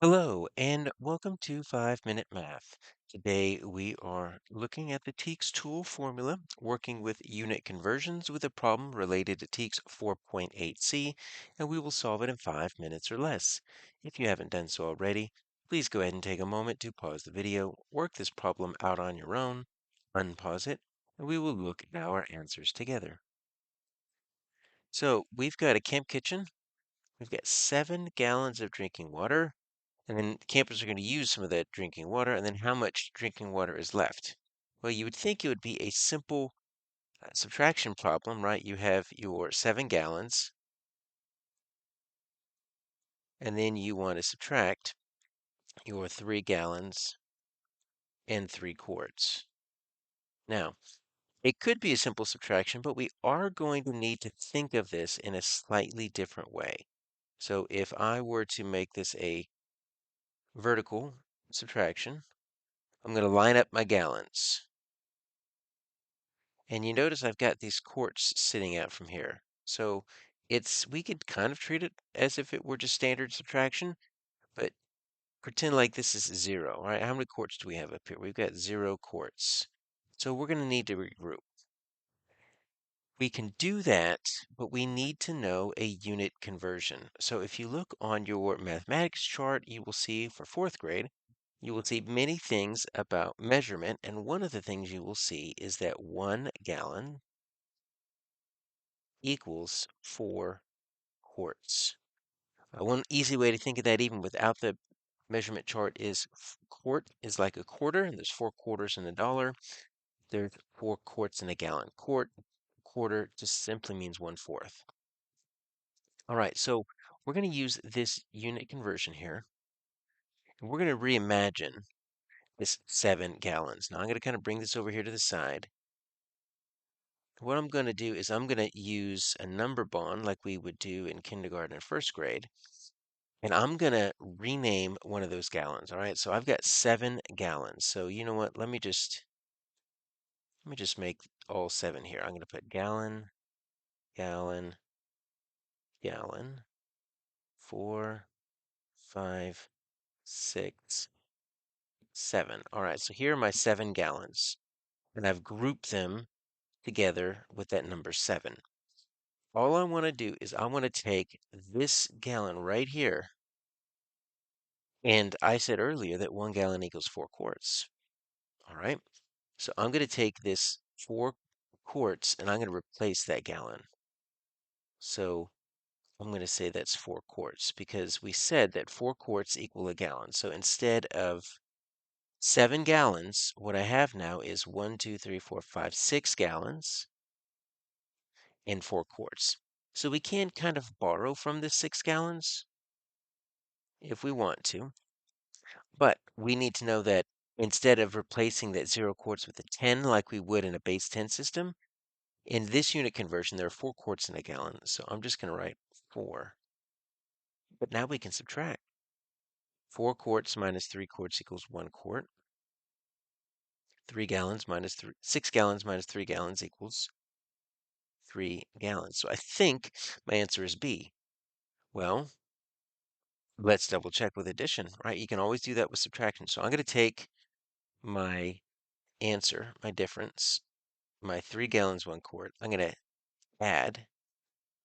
Hello, and welcome to 5 Minute Math. Today we are looking at the TEKS tool formula, working with unit conversions with a problem related to TEKS 4.8c, and we will solve it in 5 minutes or less. If you haven't done so already, please go ahead and take a moment to pause the video, work this problem out on your own, unpause it, and we will look at our answers together. So we've got a camp kitchen. We've got 7 gallons of drinking water. And then campers are going to use some of that drinking water, and then how much drinking water is left? Well, you would think it would be a simple subtraction problem, right? You have your 7 gallons, and then you want to subtract your 3 gallons and 3 quarts. Now, it could be a simple subtraction, but we are going to need to think of this in a slightly different way. So if I were to make this a vertical subtraction, I'm going to line up my gallons. And you notice I've got these quarts sitting out from here. So we could kind of treat it as if it were just standard subtraction, but pretend like this is 0, right? How many quarts do we have up here? We've got 0 quarts. So we're going to need to regroup. We can do that, but we need to know a unit conversion. So if you look on your mathematics chart, you will see for 4th grade, you will see many things about measurement, and one of the things you will see is that 1 gallon equals 4 quarts. One easy way to think of that, even without the measurement chart, is quart is like a quarter, and there's 4 quarters in a dollar. There's 4 quarts in a gallon. Quarter just simply means 1/4. All right, so we're going to use this unit conversion here, and we're going to reimagine this 7 gallons. Now I'm going to kind of bring this over here to the side. What I'm going to do is I'm going to use a number bond like we would do in kindergarten and 1st grade. And I'm going to rename one of those gallons. All right. So I've got 7 gallons. So you know what? Let me just make all 7 here. I'm going to put gallon, gallon, gallon, 4, 5, 6, 7. All right. So here are my 7 gallons. And I've grouped them together with that number 7. All I want to do is I want to take this gallon right here. And I said earlier that 1 gallon equals 4 quarts. All right. So I'm going to take this 4 quarts and I'm going to replace that gallon. So I'm going to say that's 4 quarts because we said that 4 quarts equal a gallon. So instead of 7 gallons, what I have now is 1, 2, 3, 4, 5, 6 gallons and 4 quarts. So we can kind of borrow from this 6 gallons if we want to, but we need to know that instead of replacing that 0 quarts with a 10 like we would in a base 10 system, in this unit conversion, there are 4 quarts in a gallon, so I'm just going to write 4. But now we can subtract. 4 quarts minus 3 quarts equals 1 quart. 6 gallons minus 3 gallons equals 3 gallons. So I think my answer is B. Well, let's double check with addition, right? You can always do that with subtraction. So I'm going to take my answer, my difference, my 3 gallons, 1 quart. I'm going to add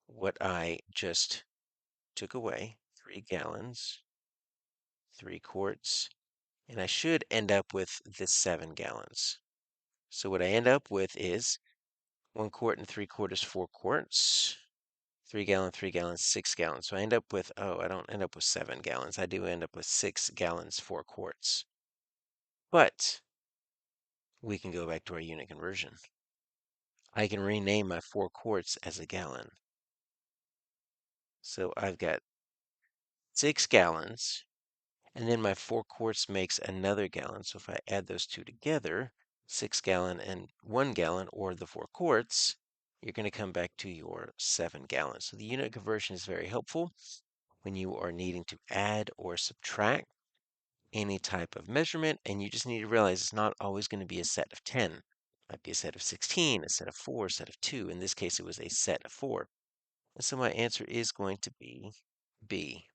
what I just took away, 3 gallons, 3 quarts, and I should end up with this 7 gallons. So what I end up with is 1 quart and 3 quarters, 4 quarts, 3 gallon, 3 gallons, 6 gallons. So I end up with, oh, I don't end up with 7 gallons. I do end up with 6 gallons, 4 quarts. But we can go back to our unit conversion. I can rename my 4 quarts as a gallon. So I've got 6 gallons, and then my 4 quarts makes another gallon. So if I add those two together, 6 gallon and 1 gallon, or the 4 quarts, you're going to come back to your 7 gallons. So the unit conversion is very helpful when you are needing to add or subtract any type of measurement, and you just need to realize it's not always going to be a set of 10. It might be a set of 16, a set of 4, a set of 2. In this case, it was a set of 4. And so my answer is going to be B.